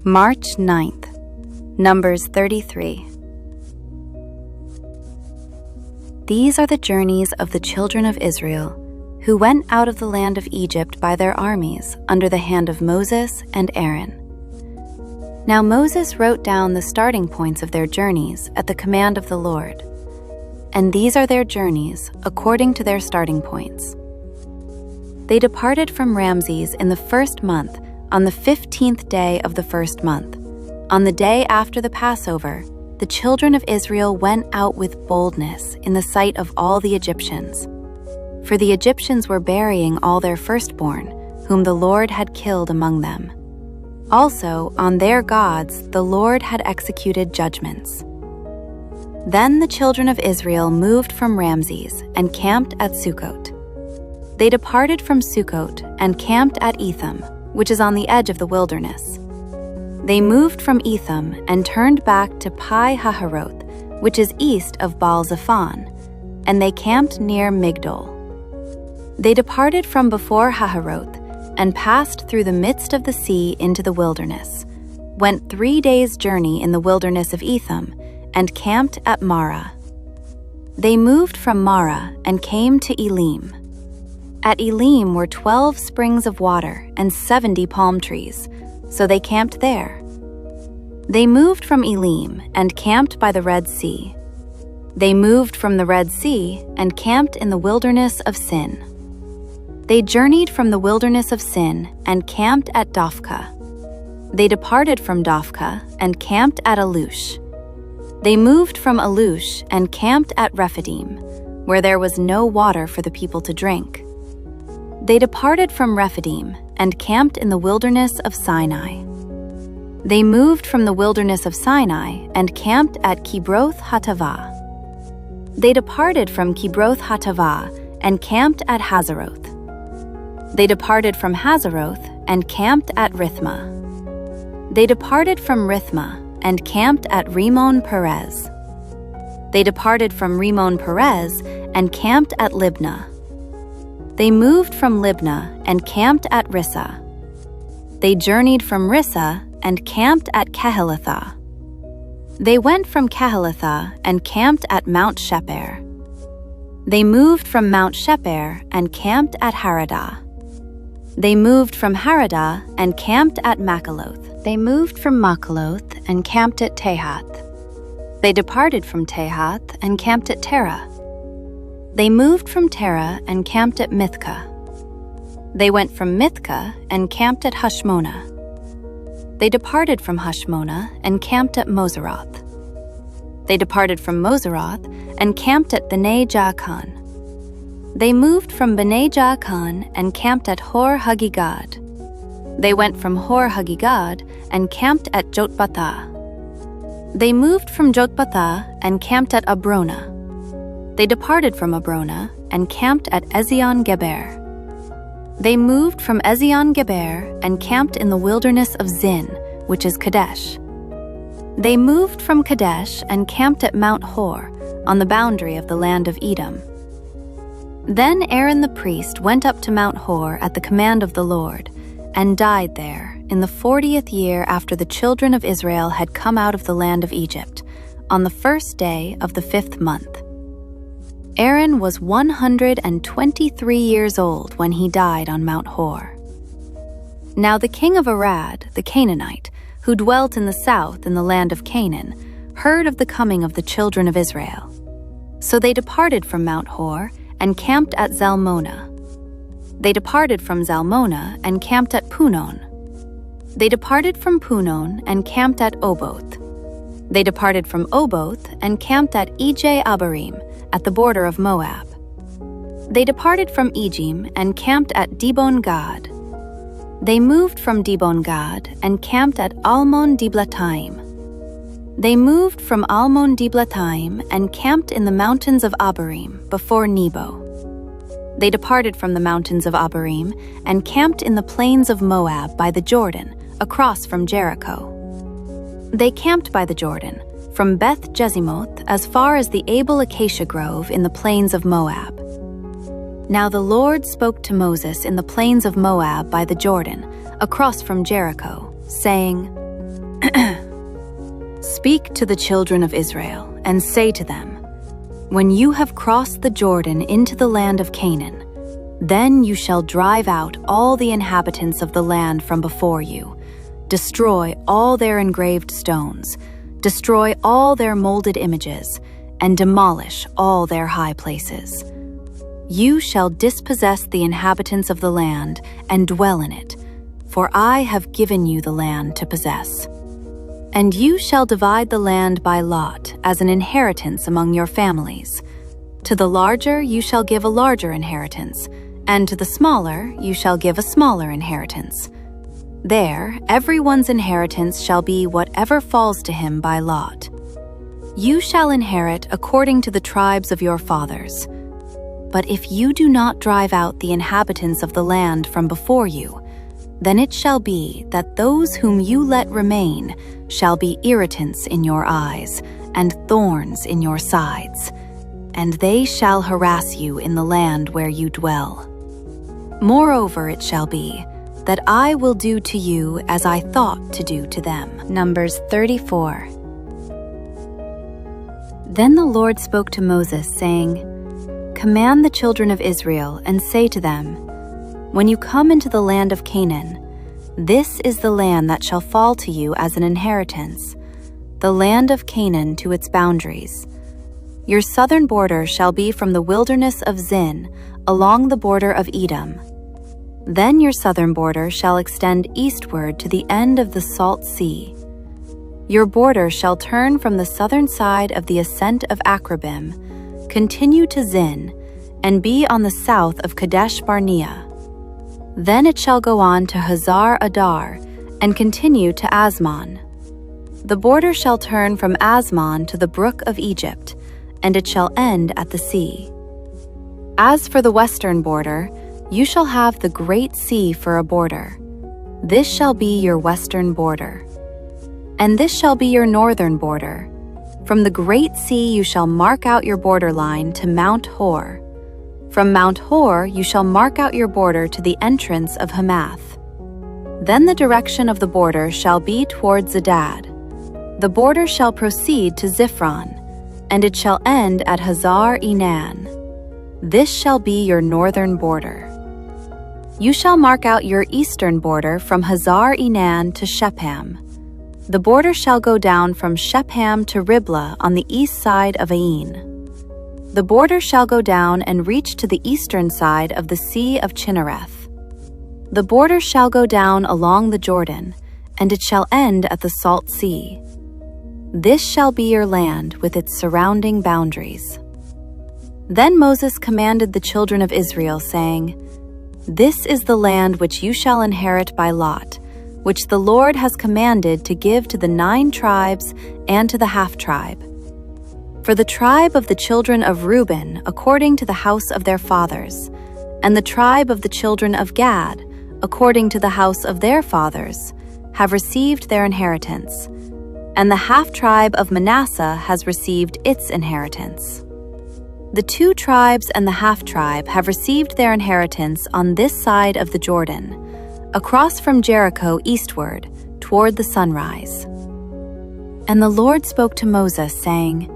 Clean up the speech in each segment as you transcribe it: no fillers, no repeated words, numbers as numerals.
March 9th, Numbers 33. These are the journeys of the children of Israel, who went out of the land of Egypt by their armies under the hand of Moses and Aaron. Now Moses wrote down the starting points of their journeys at the command of the Lord, and these are their journeys according to their starting points. They departed from Ramses in the first month, on the 15th day of the first month. On the day after the Passover, the children of Israel went out with boldness in the sight of all the Egyptians. For the Egyptians were burying all their firstborn, whom the Lord had killed among them. Also, on their gods the Lord had executed judgments. Then the children of Israel moved from Ramses and camped at Sukkot. They departed from Sukkot and camped at Etham, which is on the edge of the wilderness. They moved from Etham and turned back to Pi-hahiroth, which is east of Baal-Zephon, and they camped near Migdol. They departed from before Hahiroth and passed through the midst of the sea into the wilderness, went 3 days' journey in the wilderness of Etham, and camped at Marah. They moved from Marah and came to Elim. At Elim were 12 springs of water and 70 palm trees, so they camped there. They moved from Elim and camped by the Red Sea. They moved from the Red Sea and camped in the wilderness of Sin. They journeyed from the wilderness of Sin and camped at Dophkah. They departed from Dophkah and camped at Alush. They moved from Alush and camped at Rephidim, where there was no water for the people to drink. They departed from Rephidim and camped in the wilderness of Sinai. They moved from the wilderness of Sinai and camped at Kibroth Hattaavah. They departed from Kibroth Hattaavah and camped at Hazeroth. They departed from Hazeroth and camped at Rithmah. They departed from Rithmah and camped at Rimmon Perez. They departed from Rimmon Perez and camped at Libnah. They moved from Libnah and camped at Rissah. They journeyed from Rissah and camped at Kehelathah. They went from Kehelathah and camped at Mount Sheper. They moved from Mount Sheper and camped at Haradah. They moved from Haradah and camped at Makaloth. They moved from Makaloth and camped at Tahath. They departed from Tahath and camped at Terah. They moved from Terah and camped at Mithkah. They went from Mithkah and camped at Hashmonah. They departed from Hashmonah and camped at Moseroth. They departed from Moseroth and camped at Bnei Jaakan. They moved from Bnei Jaakan and camped at Hor Haggidgad. They went from Hor Haggidgad and camped at Jotbathah. They moved from Jotbathah and camped at Abrona. They departed from Abrona and camped at Ezion-Geber. They moved from Ezion-Geber and camped in the wilderness of Zin, which is Kadesh. They moved from Kadesh and camped at Mount Hor, on the boundary of the land of Edom. Then Aaron the priest went up to Mount Hor at the command of the Lord, and died there in the 40th year after the children of Israel had come out of the land of Egypt, on the first day of the 5th month. Aaron was 123 years old when he died on Mount Hor. Now the king of Arad, the Canaanite, who dwelt in the south in the land of Canaan, heard of the coming of the children of Israel. So they departed from Mount Hor and camped at Zalmonah. They departed from Zalmonah and camped at Punon. They departed from Punon and camped at Oboth. They departed from Oboth and camped at Ije-Abarim, at the border of Moab. They departed from Ejim and camped at Dibon-Gad. They moved from Dibon-Gad and camped at Almon-Diblathaim. They moved from Almon-Diblathaim and camped in the mountains of Abarim before Nebo. They departed from the mountains of Abarim and camped in the plains of Moab by the Jordan, across from Jericho. They camped by the Jordan, from Beth Jezimoth as far as the Abel Acacia Grove in the plains of Moab. Now the Lord spoke to Moses in the plains of Moab by the Jordan, across from Jericho, saying, "Speak to the children of Israel, and say to them, when you have crossed the Jordan into the land of Canaan, then you shall drive out all the inhabitants of the land from before you, destroy all their engraved stones, destroy all their molded images, and demolish all their high places. You shall dispossess the inhabitants of the land and dwell in it, for I have given you the land to possess. And you shall divide the land by lot as an inheritance among your families. To the larger you shall give a larger inheritance, and to the smaller you shall give a smaller inheritance. There, everyone's inheritance shall be whatever falls to him by lot. You shall inherit according to the tribes of your fathers. But if you do not drive out the inhabitants of the land from before you, then it shall be that those whom you let remain shall be irritants in your eyes and thorns in your sides, and they shall harass you in the land where you dwell. Moreover, it shall be that I will do to you as I thought to do to them." Numbers 34. Then the Lord spoke to Moses, saying, "Command the children of Israel and say to them, when you come into the land of Canaan, this is the land that shall fall to you as an inheritance, the land of Canaan to its boundaries. Your southern border shall be from the wilderness of Zin along the border of Edom. Then your southern border shall extend eastward to the end of the Salt Sea. Your border shall turn from the southern side of the ascent of Akrabim, continue to Zin, and be on the south of Kadesh Barnea. Then it shall go on to Hazar Adar and continue to Asmon. The border shall turn from Asmon to the brook of Egypt, and it shall end at the sea. As for the western border, you shall have the great sea for a border. This shall be your western border. And this shall be your northern border. From the great sea you shall mark out your borderline to Mount Hor. From Mount Hor you shall mark out your border to the entrance of Hamath. Then the direction of the border shall be toward Zedad. The border shall proceed to Ziphron, and it shall end at Hazar Enan. This shall be your northern border. You shall mark out your eastern border from Hazar Enan to Shepham. The border shall go down from Shepham to Riblah on the east side of Ain. The border shall go down and reach to the eastern side of the Sea of Chinnereth. The border shall go down along the Jordan, and it shall end at the Salt Sea. This shall be your land with its surrounding boundaries." Then Moses commanded the children of Israel, saying, "This is the land which you shall inherit by lot, which the Lord has commanded to give to the 9 tribes and to the half-tribe. For the tribe of the children of Reuben according to the house of their fathers, and the tribe of the children of Gad according to the house of their fathers, have received their inheritance, and the half-tribe of Manasseh has received its inheritance. The 2 tribes and the half-tribe have received their inheritance on this side of the Jordan, across from Jericho eastward, toward the sunrise." And the Lord spoke to Moses, saying,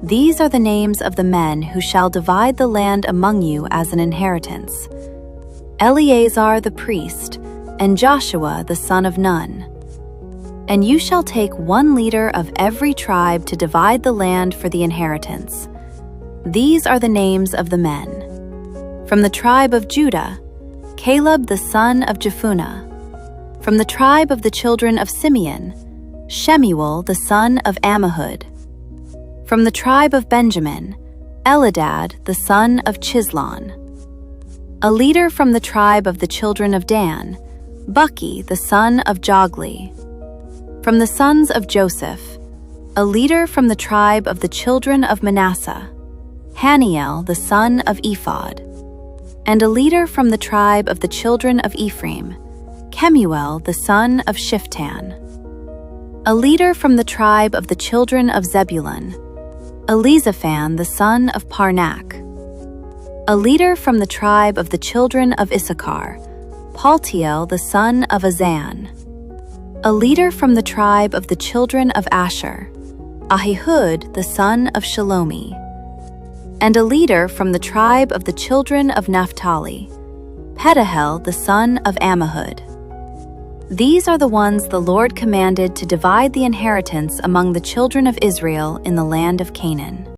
"These are the names of the men who shall divide the land among you as an inheritance: Eleazar the priest, and Joshua the son of Nun. And you shall take 1 leader of every tribe to divide the land for the inheritance. These are the names of the men. From the tribe of Judah, Caleb the son of Jephunneh. From the tribe of the children of Simeon, Shemuel the son of Ammihud. From the tribe of Benjamin, Eladad the son of Chislon. A leader from the tribe of the children of Dan, Bucky the son of Jogli. From the sons of Joseph, a leader from the tribe of the children of Manasseh, Haniel the son of Ephod. And a leader from the tribe of the children of Ephraim, Kemuel the son of Shiftan. A leader from the tribe of the children of Zebulun, Elizaphan the son of Parnak. A leader from the tribe of the children of Issachar, Paltiel the son of Azan. A leader from the tribe of the children of Asher, Ahihud the son of Shalomi, and a leader from the tribe of the children of Naphtali, Pedahel the son of Ammihud. These are the ones the Lord commanded to divide the inheritance among the children of Israel in the land of Canaan.